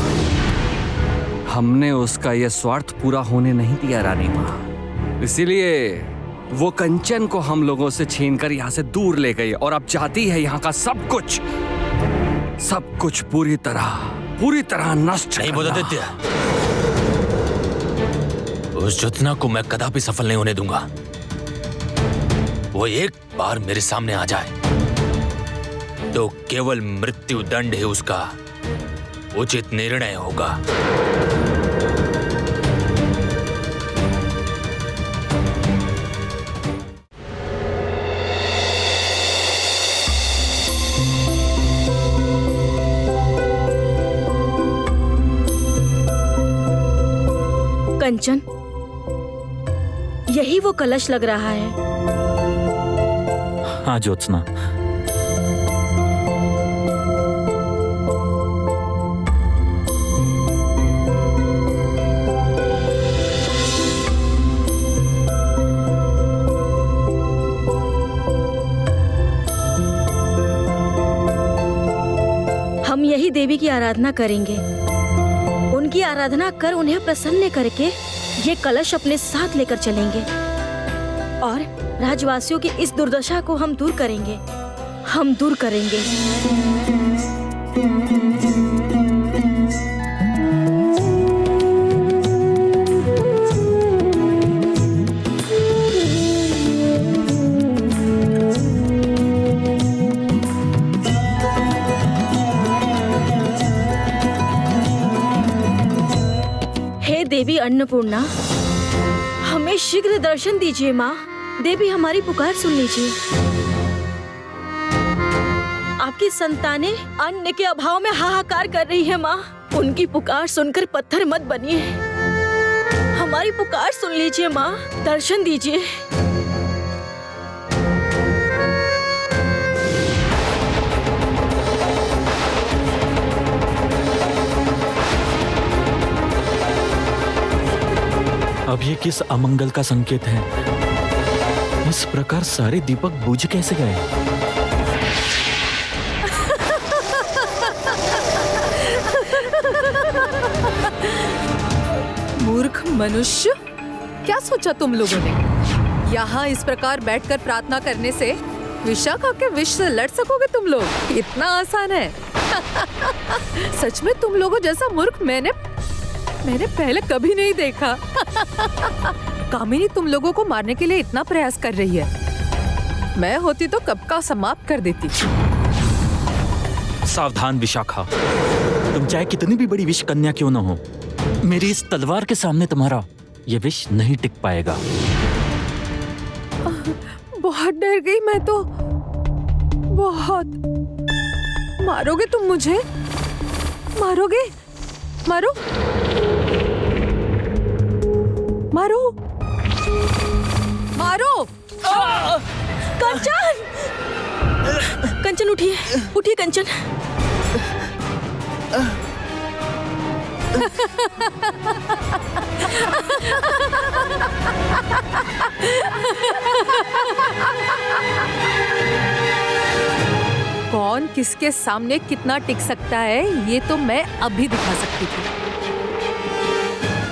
हमने उसका यह स्वार्थ पूरा होने नहीं दिया रानी माँ। इसीलिए वो कंचन को हम लोगों से छीनकर यहाँ से दूर ले गई और अब चाहती है यहाँ का सब कुछ पूरी तरह नष्ट नहीं बोला आदित्य, उस ज्योत्सना को मैं कदापि सफल नहीं होने दूंगा। वो एक बार मेरे सामने आ जाए तो केवल मृत्यु दंड ही उसका उचित निर्णय होगा। कंचन, यही वो कलश लग रहा है। हाँ ज्योत्सना, हम यही देवी की आराधना करेंगे। उनकी आराधना कर उन्हें प्रसन्न करके ये कलश अपने साथ लेकर चलेंगे और राजवासियों की इस दुर्दशा को हम दूर करेंगे। हे देवी अन्नपूर्णा, हमें शीघ्र दर्शन दीजिए माँ। देवी हमारी पुकार सुन लीजिए। आपकी संतानें अन्न के अभाव में हाहाकार कर रही है माँ। उनकी पुकार सुनकर पत्थर मत बनिए। हमारी पुकार सुन लीजिए माँ, दर्शन दीजिए। अब ये किस अमंगल का संकेत है? इस प्रकार सारे दीपक बुझ कैसे गए? मूर्ख मनुष्य, क्या सोचा तुम लोगों ने? यहाँ इस प्रकार बैठकर प्रार्थना करने से विशाखा के विष से लड़ सकोगे तुम लोग? इतना आसान है? सच में तुम लोगों जैसा मूर्ख मैंने मैंने पहले कभी नहीं देखा। कामिनी तुम लोगों को मारने के लिए इतना प्रयास कर रही है। मैं होती तो कब का समाप्त कर देती। सावधान विशाखा, तुम चाहे कितनी भी बड़ी विष कन्या क्यों न हो, मेरी इस तलवार के सामने तुम्हारा ये विष नहीं टिक पाएगा। बहुत डर गई मैं तो, बहुत। मारोगे तुम मुझे? मारोगे? मारो, मारो, मारो। कंचन! कंचन उठिए, उठिए कंचन। कौन किसके सामने कितना टिक सकता है ये तो मैं अभी दिखा सकती थी,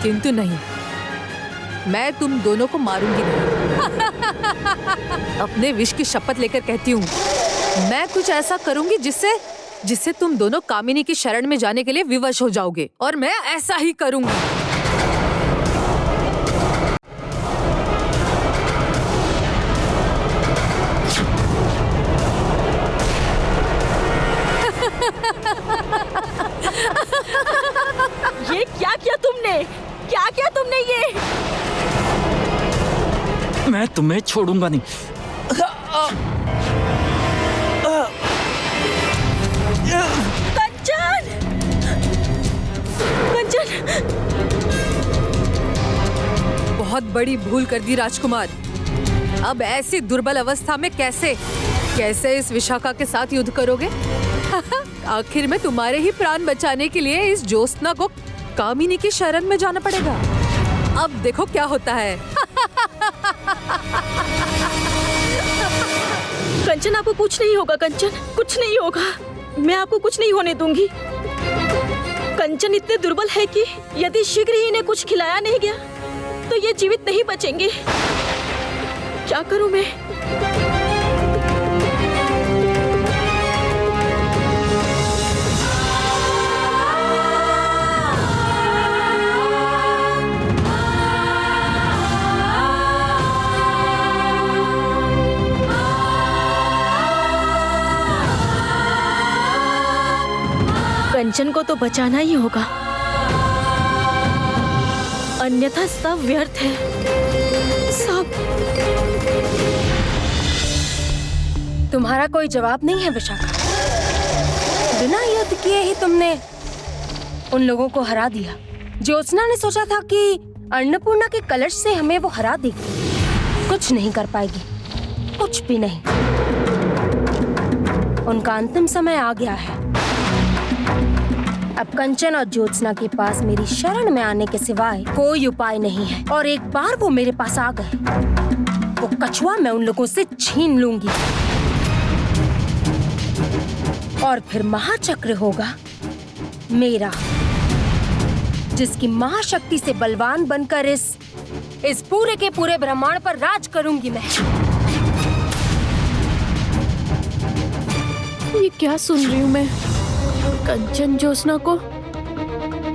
किंतु नहीं, मैं तुम दोनों को मारूंगी नहीं। अपने विष की शपथ लेकर कहती हूँ, मैं कुछ ऐसा करूंगी जिससे तुम दोनों कामिनी की शरण में जाने के लिए विवश हो जाओगे, और मैं ऐसा ही करूंगी। ये क्या किया तुमने? क्या किया तुमने ये? मैं तुम्हें छोड़ूंगा नहीं। कंचन! कंचन! बहुत बड़ी भूल कर दी राजकुमार। अब ऐसी दुर्बल अवस्था में कैसे इस विशाखा के साथ युद्ध करोगे? आखिर में तुम्हारे ही प्राण बचाने के लिए इस ज्योत्सना को कामिनी की शरण में जाना पड़ेगा। अब देखो क्या होता है। कंचन, आपको कुछ नहीं होगा। कंचन, कुछ नहीं होगा। मैं आपको कुछ नहीं होने दूंगी। कंचन इतने दुर्बल है कि यदि शीघ्र ही इन्हें कुछ खिलाया नहीं गया तो ये जीवित नहीं बचेंगे। क्या करूं मैं? कंचन को तो बचाना ही होगा, अन्यथा सब व्यर्थ है, सब। तुम्हारा कोई जवाब नहीं है विशाखा। बिना युद्ध किए ही तुमने उन लोगों को हरा दिया। ज्योत्सना ने सोचा था कि अन्नपूर्णा के कलश से हमें वो हरा देगी। कुछ नहीं कर पाएगी, कुछ भी नहीं। उनका अंतिम समय आ गया है। अब कंचन और ज्योत्सना के पास मेरी शरण में आने के सिवाय कोई उपाय नहीं है। और एक बार वो मेरे पास आ गए, वो कछुआ मैं उन लोगों से छीन लूंगी। और फिर महाचक्र होगा मेरा, जिसकी महाशक्ति से बलवान बनकर इस पूरे के पूरे ब्रह्मांड पर राज करूंगी मैं। ये क्या सुन रही हूँ मैं? कंचन ज्योत्सना को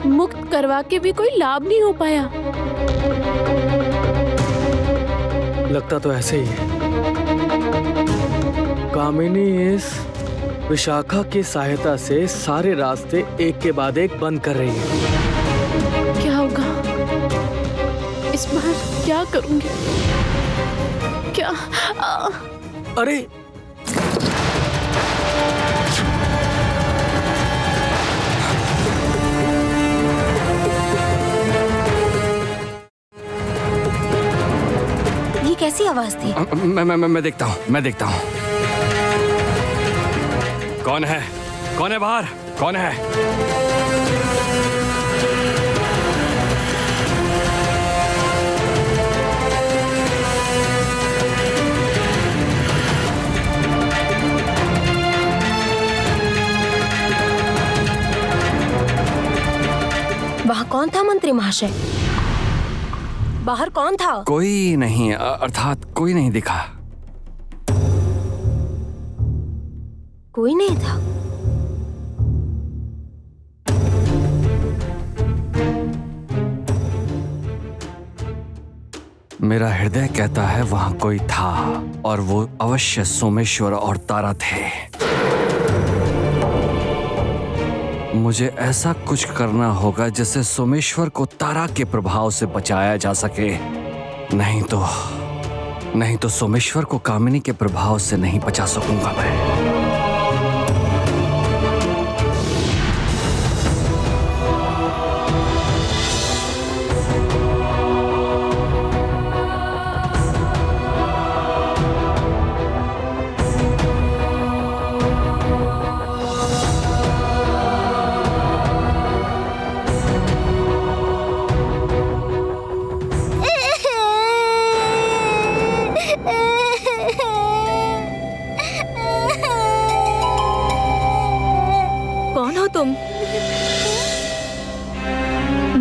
मुक्त करवा के भी कोई लाभ नहीं हो पाया। लगता तो ऐसे ही है। कामिनी इस विशाखा की सहायता से सारे रास्ते एक के बाद एक बंद कर रही है। क्या होगा इस बार? क्या करूंगी? क्या? अरे ये कैसी आवाज थी? मैं देखता हूँ। कौन है? कौन है बाहर? कौन है? वहाँ कौन था मंत्री महाशय? बाहर कौन था? कोई नहीं, अर्थात कोई नहीं दिखा। कोई नहीं था। मेरा हृदय कहता है वहां कोई था और वो अवश्य सोमेश्वर और तारा थे। मुझे ऐसा कुछ करना होगा जिससे सोमेश्वर को तारा के प्रभाव से बचाया जा सके। नहीं तो सोमेश्वर को कामिनी के प्रभाव से नहीं बचा सकूंगा मैं। कौन हो तुम?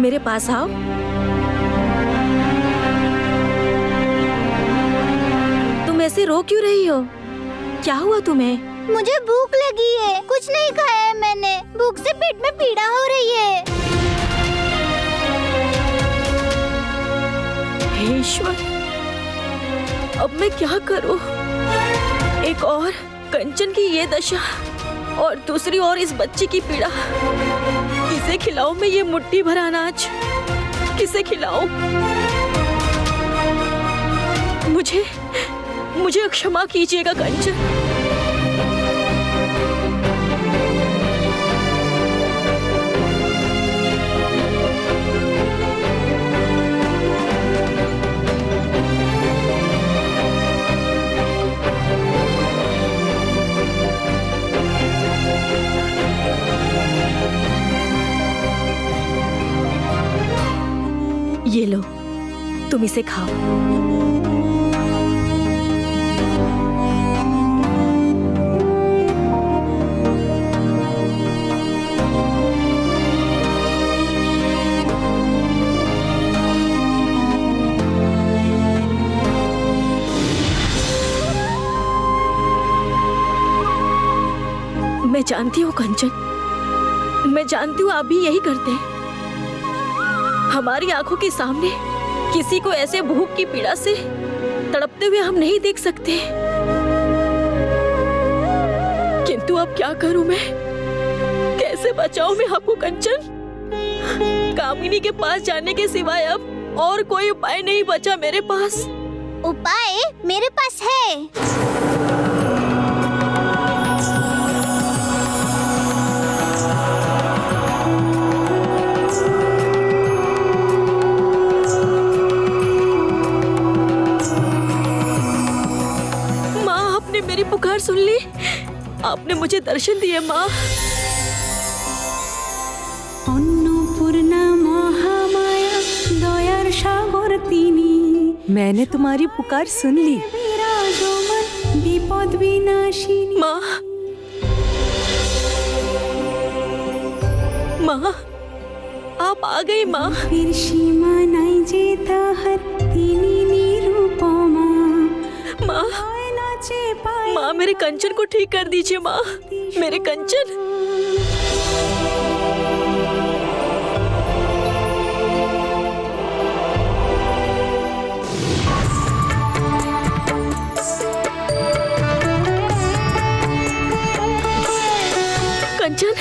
मेरे पास आओ। तुम ऐसे रो क्यों रही हो? क्या हुआ तुम्हें? मुझे भूख लगी है, कुछ नहीं खाया है मैंने। भूख से पेट में पीड़ा हो रही है। हे ईश्वर, अब मैं क्या करूं? एक और कंचन की ये दशा और दूसरी ओर इस बच्ची की पीड़ा। किसे खिलाऊं मैं ये मुट्ठी भर अनाज? किसे खिलाऊं? मुझे क्षमा कीजिएगा कंचन। ये लो, तुम इसे खाओ। मैं जानती हूँ कंचन, मैं जानती हूँ आप भी यही करते हैं। हमारी आंखों के सामने किसी को ऐसे भूख की पीड़ा से तड़पते हुए हम नहीं देख सकते। किंतु अब क्या करूं मैं? कैसे बचाऊं मैं आपको कंचन? कामिनी के पास जाने के सिवाय अब और कोई उपाय नहीं बचा मेरे पास। उपाय मेरे पास है। मेरी पुकार सुन ली, आपने मुझे दर्शन दिए माँ। अन्नपूर्णा महामाया दयार सागर तिनी। मैंने तुम्हारी पुकार सुन ली। विपद विनाशिनी। माँ, माँ, आप आ गई माँ। फिर सीमा नहीं जेता हर तिनी निरूपमा। माँ, माँ मेरे कंचन को ठीक कर दीजिए माँ, मेरे कंचन। कंचन,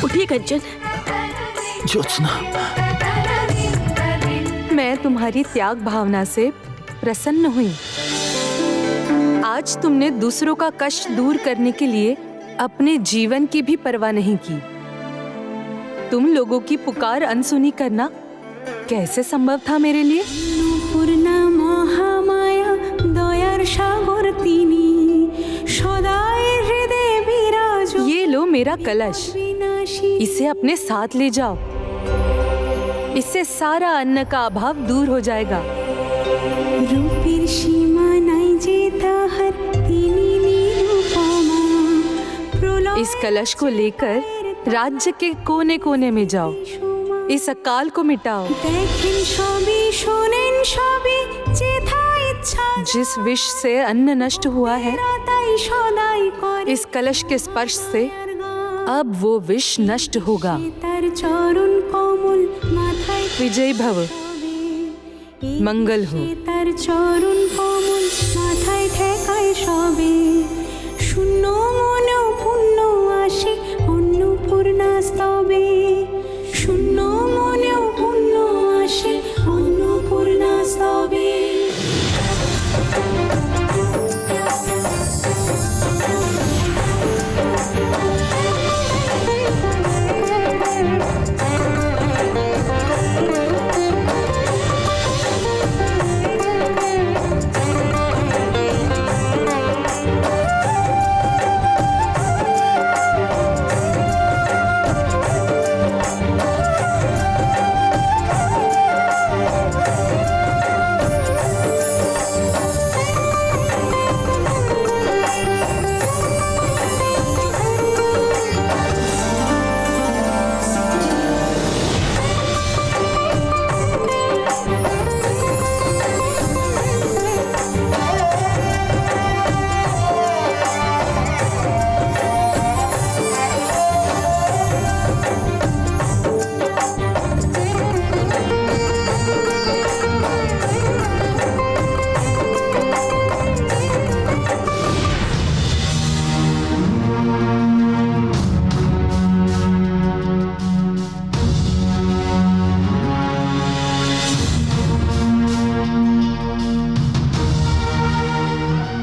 उठिए कंचन। ज्योत्सना, मैं तुम्हारी त्याग भावना से प्रसन्न हुई। आज तुमने दूसरों का कष्ट दूर करने के लिए अपने जीवन की भी परवाह नहीं की। तुम लोगों की पुकार अनसुनी करना कैसे संभव था मेरे लिए? पूर्णा महामाया दयार सागर तिनी, सदाई हृदय विराजो। ये लो मेरा कलश, इसे अपने साथ ले जाओ। इससे सारा अन्न का अभाव दूर हो जाएगा। रूपीर सीमा नहीं जेता हर तिनी निरूपमा। इस कलश को लेकर राज्य के कोने कोने में जाओ, इस अकाल को मिटाओ। जिस विष से अन्न नष्ट हुआ है, इस कलश के स्पर्श से अब वो विष नष्ट होगा। चरण कमल विजयी भव, मंगल हो। তার চরণ কমল মাথায় ঠেকায় সবে, শূন্য মনেও পুণ্য আসে অন্নপূর্ণা স্তবে, শূন্য মনেও পুণ্য আসে অন্নপূর্ণা স্তবে।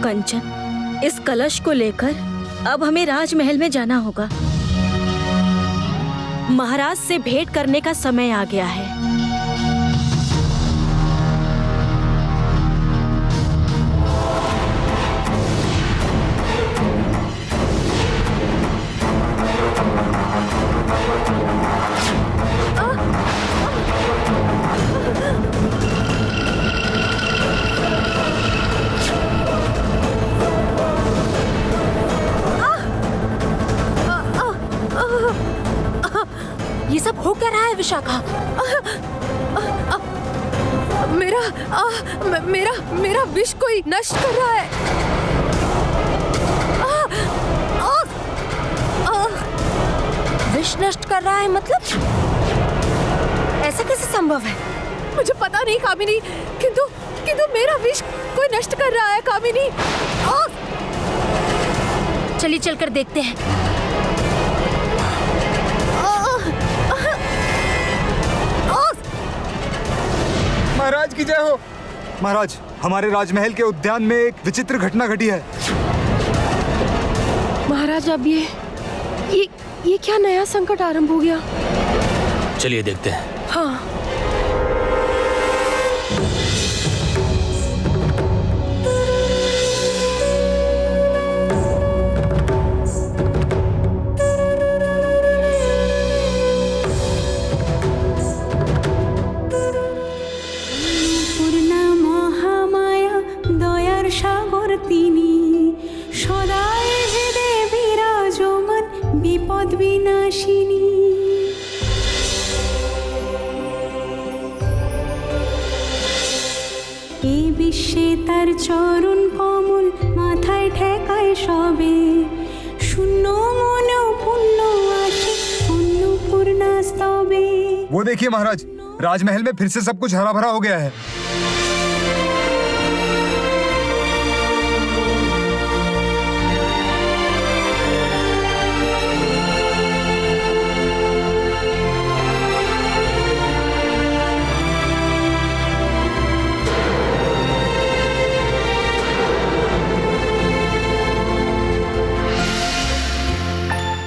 कंचन, इस कलश को लेकर अब हमें राजमहल में जाना होगा। महाराज से भेंट करने का समय आ गया है। ये सब हो क्या रहा है विशाखा? मेरा विष कोई नष्ट कर रहा है। विष नष्ट कर रहा है मतलब? ऐसा कैसे संभव है? मुझे पता नहीं कामिनी, किंतु मेरा विष कोई नष्ट कर रहा है कामिनी। चलिए चलकर देखते हैं। महाराज की जय हो। महाराज, हमारे राजमहल के उद्यान में एक विचित्र घटना घटी है। महाराज, अब ये क्या नया संकट आरंभ हो गया? चलिए देखते हैं। हाँ। তার চরণ কমল মাথায় ঠেকায় সবে, শূন্য মনেও পুণ্য আসে অন্নপূর্ণা স্তবে। वो देखिए महाराज, राजमहल में फिर से सब कुछ हरा भरा हो गया है।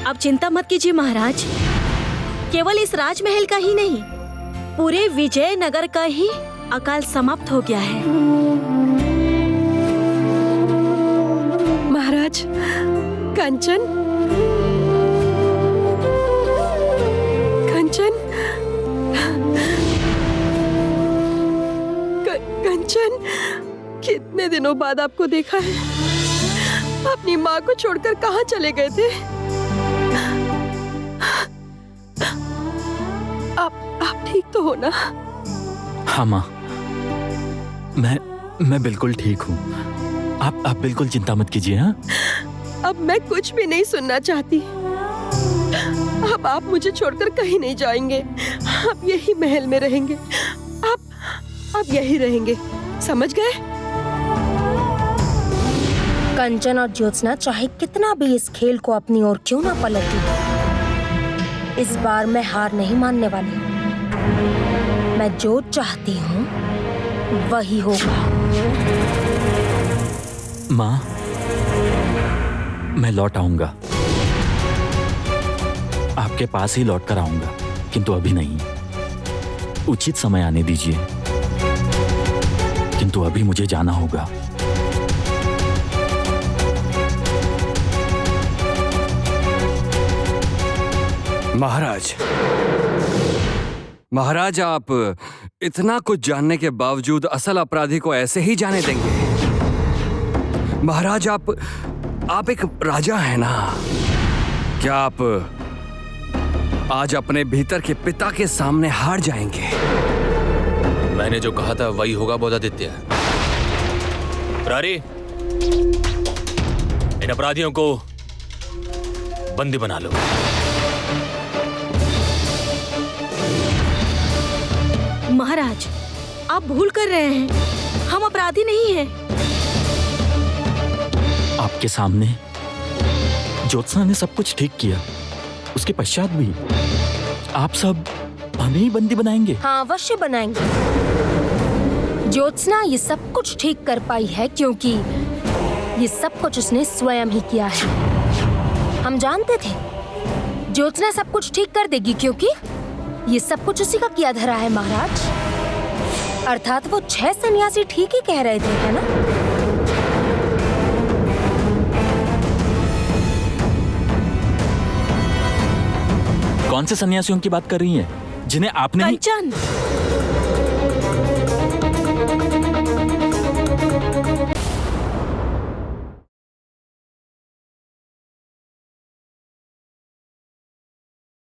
अब चिंता मत कीजिए महाराज, केवल इस राजमहल का ही नहीं, पूरे विजयनगर का ही अकाल समाप्त हो गया है। महाराज, कंचन, कंचन, कितने दिनों बाद आपको देखा है। अपनी माँ को छोड़कर कहाँ चले गए थे? आप ठीक तो हो ना? हाँ माँ, मैं बिल्कुल ठीक हूँ। आप बिल्कुल चिंता मत कीजिए। हाँ, अब मैं कुछ भी नहीं सुनना चाहती। अब आप मुझे छोड़कर कहीं नहीं जाएंगे। आप यही महल में रहेंगे। आप यही रहेंगे, समझ गए? कंचन और ज्योत्सना चाहे कितना भी इस खेल को अपनी ओर क्यों ना पलटी, इस बार मैं हार नहीं मानने वाली। मैं जो चाहती हूँ वही होगा। माँ, मैं लौट आऊंगा, आपके पास ही लौट कर आऊंगा, किंतु अभी नहीं। उचित समय आने दीजिए, किंतु अभी मुझे जाना होगा। महाराज, आप इतना कुछ जानने के बावजूद असल अपराधी को ऐसे ही जाने देंगे? महाराज, आप एक राजा हैं ना? क्या आप आज अपने भीतर के पिता के सामने हार जाएंगे? मैंने जो कहा था वही होगा बोधादित्य। प्रहरी, इन अपराधियों को बंदी बना लो। महाराज, आप भूल कर रहे हैं, हम अपराधी नहीं हैं। आपके सामने ज्योत्सना ने सब कुछ ठीक किया, उसके पश्चात भी आप सब हमें ही बंदी बनाएंगे? हाँ, अवश्य बनाएंगे। ज्योत्सना ये सब कुछ ठीक कर पाई है क्योंकि ये सब कुछ उसने स्वयं ही किया है। हम जानते थे ज्योत्सना सब कुछ ठीक कर देगी क्योंकि ये सब कुछ उसी का किया धरा है महाराज। अर्थात वो 6 सन्यासी ठीक ही कह रहे थे, है ना? कौन से सन्यासियों की बात कर रही हैं जिन्हें आपने कंचन,